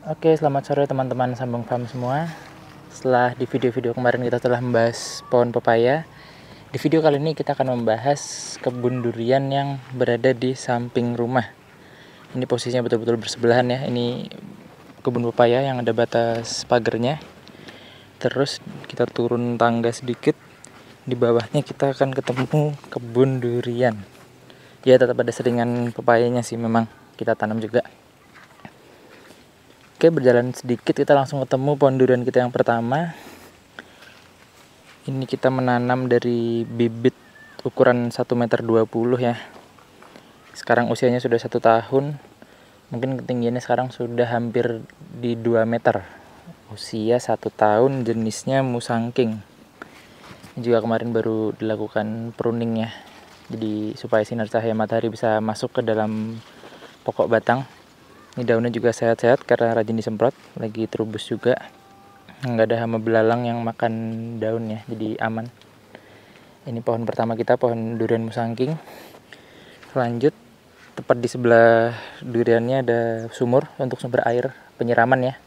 Oke, selamat sore teman-teman Sambung Farm semua. Setelah di video-video kemarin kita telah membahas pohon pepaya, di video kali ini kita akan membahas kebun durian yang berada di samping rumah. Ini posisinya betul-betul bersebelahan ya. Ini kebun pepaya yang ada batas pagarnya. Terus kita turun tangga sedikit. Di bawahnya kita akan ketemu kebun durian. Ya, tetap ada seringan pepayanya sih, memang kita tanam juga. Oke, berjalan sedikit kita langsung ketemu pohon durian kita yang pertama. Ini kita menanam dari bibit ukuran 1,20 m ya. Sekarang usianya sudah 1 tahun. Mungkin ketinggiannya sekarang sudah hampir di 2 meter. Usia 1 tahun, jenisnya musangking. Ini juga kemarin baru dilakukan pruning ya. Jadi supaya sinar cahaya matahari bisa masuk ke dalam pokok batang. Ini daunnya juga sehat-sehat karena rajin disemprot, lagi terubus juga. Nggak ada hama belalang yang makan daunnya, jadi aman. Ini pohon pertama kita, pohon durian musangking. Lanjut, tepat di sebelah duriannya ada sumur untuk sumber air penyiraman ya.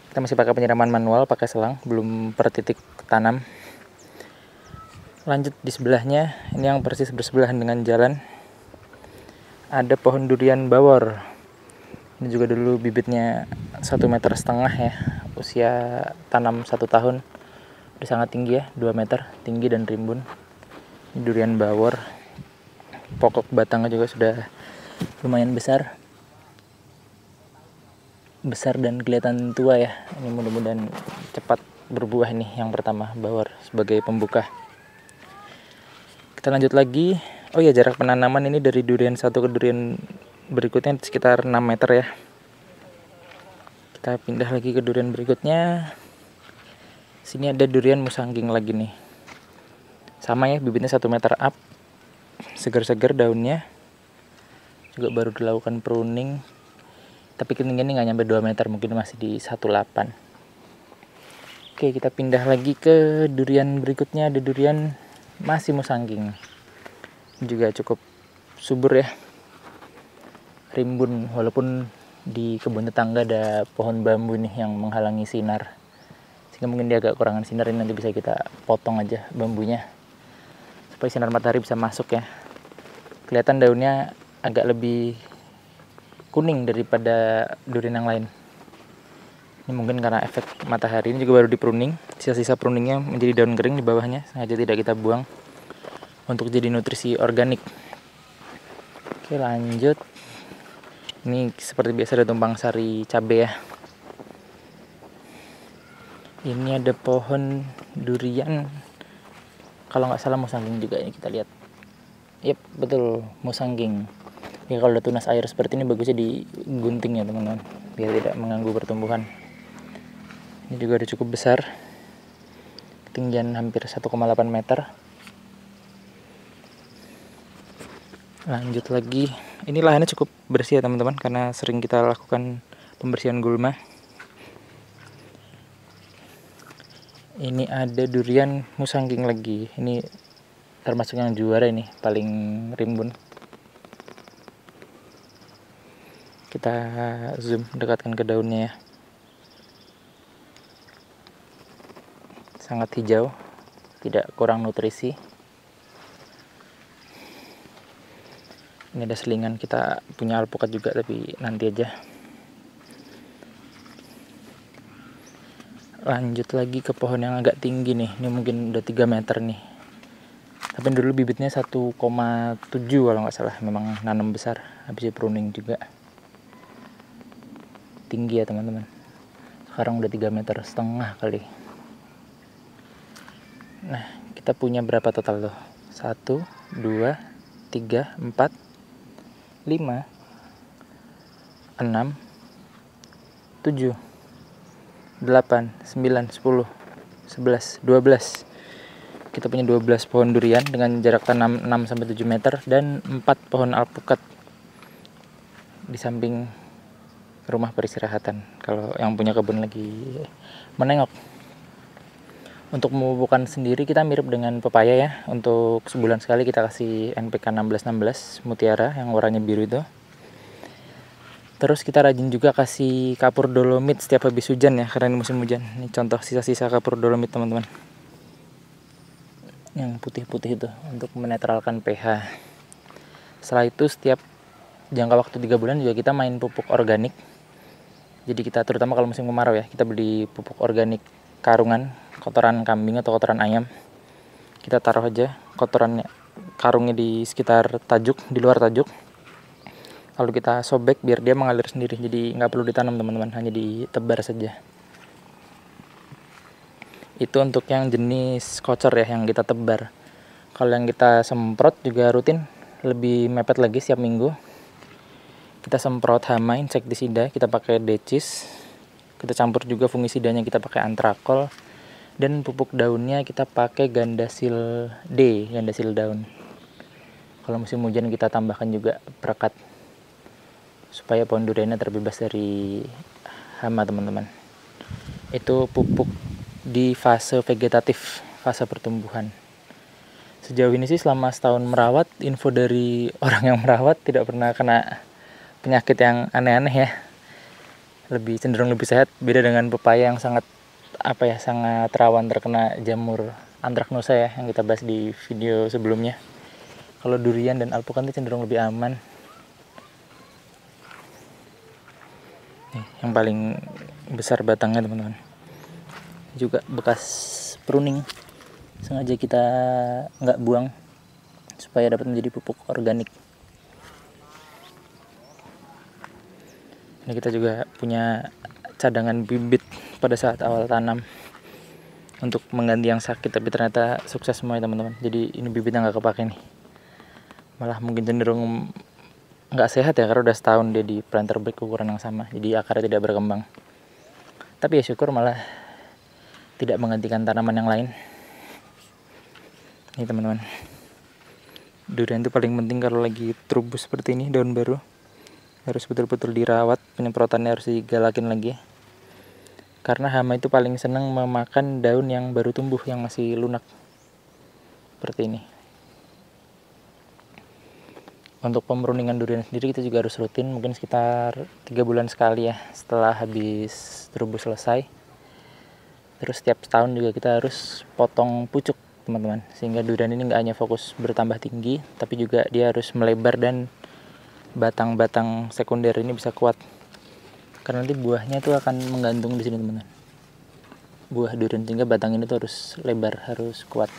Kita masih pakai penyiraman manual, pakai selang, belum per titik tanam. Lanjut di sebelahnya, ini yang persis bersebelahan dengan jalan, ada pohon durian bawor. Ini juga dulu bibitnya 1,5 meter ya, usia tanam 1 tahun. Udah sangat tinggi ya, 2 meter tinggi dan rimbun. Ini durian bawor. Pokok batangnya juga sudah lumayan besar. Besar dan kelihatan tua ya. Ini mudah-mudahan cepat berbuah nih yang pertama, bawor sebagai pembuka. Kita lanjut lagi. Oh ya, jarak penanaman ini dari durian satu ke durian berikutnya sekitar 6 meter ya. Kita pindah lagi ke durian berikutnya. Sini ada durian musangking lagi nih. Sama ya, bibitnya 1 meter up. Segar-segar daunnya. Juga baru dilakukan pruning. Tapi ketinggiannya nggak nyampe 2 meter, mungkin masih di 1,8. Oke, kita pindah lagi ke durian berikutnya. Ada durian masih musangking. Juga cukup subur ya. Rimbun, walaupun di kebun tetangga ada pohon bambu nih yang menghalangi sinar, sehingga mungkin dia agak kurangan sinar. Ini nanti bisa kita potong aja bambunya supaya sinar matahari bisa masuk ya. Kelihatan daunnya agak lebih kuning daripada durian yang lain. Ini mungkin karena efek matahari. Ini juga baru di pruning, sisa-sisa pruningnya menjadi daun kering di bawahnya, sengaja tidak kita buang untuk jadi nutrisi organik. Oke, lanjut. Ini seperti biasa ada tumpang sari cabai ya. Ini ada pohon durian, kalau nggak salah musangking juga ini, kita lihat. Yep, betul, musangking. Ya, kalau udah tunas air seperti ini bagusnya digunting ya teman-teman, biar tidak mengganggu pertumbuhan. Ini juga udah cukup besar, ketinggian hampir 1,8 meter. Lanjut lagi. Ini lahannya cukup bersih ya teman-teman, karena sering kita lakukan pembersihan gulma. Ini ada durian musangking lagi. Ini termasuk yang juara, ini paling rimbun. Kita zoom, dekatkan ke daunnya ya. Sangat hijau, tidak kurang nutrisi. Ini ada selingan, kita punya alpukat juga tapi nanti aja. Lanjut lagi ke pohon yang agak tinggi nih. Ini mungkin udah 3 meter nih. Tapi dulu bibitnya 1,7 kalau nggak salah. Memang nanam besar, habis pruning juga. Tinggi ya teman-teman. Sekarang udah 3,5 meter kali. Nah, kita punya berapa total tuh? 1, 2, 3, 4, 5, 6, 7, 8, 9, 10, 11, 12. Kita punya 12 pohon durian dengan jarak tanam 6-7 meter dan 4 pohon alpukat di samping rumah peristirahatan, kalau yang punya kebun lagi menengok. Untuk memupukkan sendiri kita mirip dengan pepaya ya. Untuk sebulan sekali kita kasih NPK 1616 Mutiara yang warnanya biru itu. Terus kita rajin juga kasih kapur dolomit setiap habis hujan ya, karena ini musim hujan. Ini contoh sisa-sisa kapur dolomit teman-teman. Yang putih-putih itu untuk menetralkan pH. Setelah itu setiap jangka waktu 3 bulan juga kita main pupuk organik. Jadi kita terutama kalau musim kemarau ya, kita beli pupuk organik karungan, kotoran kambing atau kotoran ayam. Kita taruh aja kotorannya, karungnya di sekitar tajuk, di luar tajuk. Lalu kita sobek biar dia mengalir sendiri. Jadi nggak perlu ditanam teman-teman, hanya ditebar saja. Itu untuk yang jenis kocor ya, yang kita tebar. Kalau yang kita semprot juga rutin, lebih mepet lagi setiap minggu. Kita semprot hama insektisida, kita pakai decis. Kita campur juga fungisidanya, kita pakai antrakol. Dan pupuk daunnya kita pakai Gandasil D, Gandasil daun. Kalau musim hujan kita tambahkan juga perekat supaya pohon duriannya terbebas dari hama teman-teman. Itu pupuk di fase vegetatif, fase pertumbuhan. Sejauh ini sih selama setahun merawat, info dari orang yang merawat tidak pernah kena penyakit yang aneh-aneh ya. Cenderung lebih sehat, beda dengan pepaya yang sangat sangat rawan terkena jamur antraknosa ya, yang kita bahas di video sebelumnya. Kalau durian dan alpukat itu cenderung lebih aman. Nih, yang paling besar batangnya teman-teman. Juga bekas pruning, sengaja kita nggak buang supaya dapat menjadi pupuk organik. Ini kita juga punya cadangan bibit pada saat awal tanam untuk mengganti yang sakit, tapi ternyata sukses semua ya teman-teman. Jadi ini bibitnya nggak kepake nih, malah mungkin cenderung nggak sehat ya, karena udah setahun dia di planter bag ukuran yang sama, jadi akarnya tidak berkembang. Tapi ya syukur malah tidak menggantikan tanaman yang lain. Ini teman-teman, durian itu paling penting kalau lagi trubus seperti ini, daun baru harus betul-betul dirawat, penyemprotannya harus digalakin lagi, karena hama itu paling senang memakan daun yang baru tumbuh, yang masih lunak seperti ini. Untuk pemruningan durian sendiri kita juga harus rutin, mungkin sekitar 3 bulan sekali ya setelah habis trubus selesai. Terus setiap tahun juga kita harus potong pucuk teman-teman, sehingga durian ini nggak hanya fokus bertambah tinggi, tapi juga dia harus melebar dan batang-batang sekunder ini bisa kuat, karena nanti buahnya itu akan menggantung di sini teman-teman, buah durian, sehingga batang ini tuh harus lebar, harus kuat.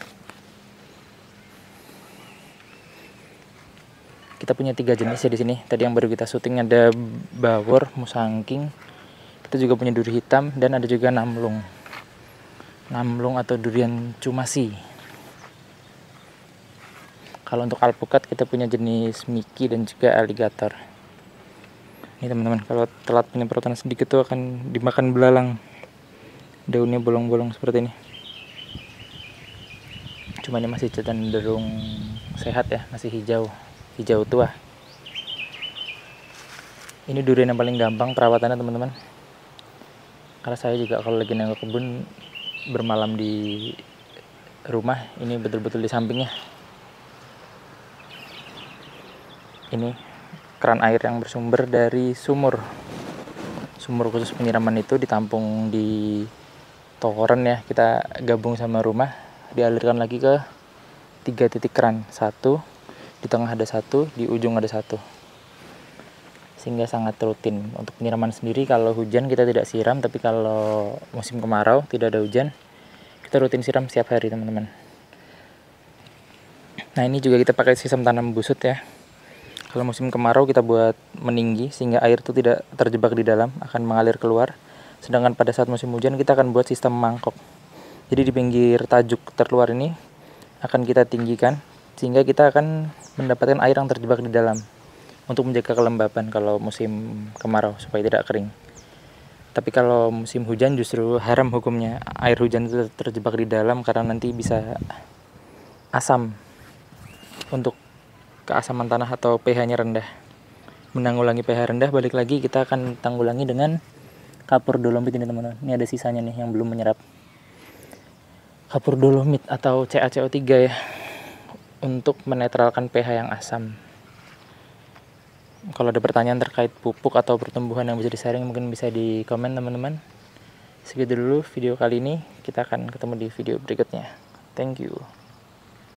Kita punya 3 jenis ya di sini. Tadi yang baru kita syuting ada bawor, musangking. Kita juga punya duri hitam dan ada juga namlung. Namlung atau durian cumasi. Kalau untuk alpukat kita punya jenis miki dan juga aligator. Ini teman-teman, kalau telat penyemprotan sedikit tuh akan dimakan belalang. Daunnya bolong-bolong seperti ini. Cuma ini masih cenderung sehat ya, masih hijau tua. Ini durian yang paling gampang perawatannya teman-teman, karena saya juga kalau lagi nengok kebun bermalam di rumah, ini betul-betul di sampingnya. Ini keran air yang bersumber dari sumur khusus penyiraman, itu ditampung di tokoran ya, kita gabung sama rumah, dialirkan lagi ke 3 titik keran, 1 di tengah ada 1, di ujung ada 1, sehingga sangat rutin. Untuk penyiraman sendiri kalau hujan kita tidak siram, tapi kalau musim kemarau tidak ada hujan kita rutin siram setiap hari teman-teman. Nah ini juga kita pakai sistem tanam busut ya. Kalau musim kemarau kita buat meninggi sehingga air itu tidak terjebak di dalam, akan mengalir keluar. Sedangkan pada saat musim hujan kita akan buat sistem mangkok. Jadi di pinggir tajuk terluar ini akan kita tinggikan, sehingga kita akan mendapatkan air yang terjebak di dalam untuk menjaga kelembapan kalau musim kemarau supaya tidak kering. Tapi kalau musim hujan justru haram hukumnya, air hujan itu terjebak di dalam karena nanti bisa asam, untuk keasaman tanah atau pH-nya rendah. Menanggulangi pH rendah, balik lagi kita akan tanggulangi dengan kapur dolomit ini teman-teman. Ini ada sisanya nih yang belum menyerap. Kapur dolomit atau CaCO3 ya, untuk menetralkan pH yang asam. Kalau ada pertanyaan terkait pupuk atau pertumbuhan yang bisa disaring, mungkin bisa di komen teman-teman. Segitu dulu video kali ini, kita akan ketemu di video berikutnya. Thank you.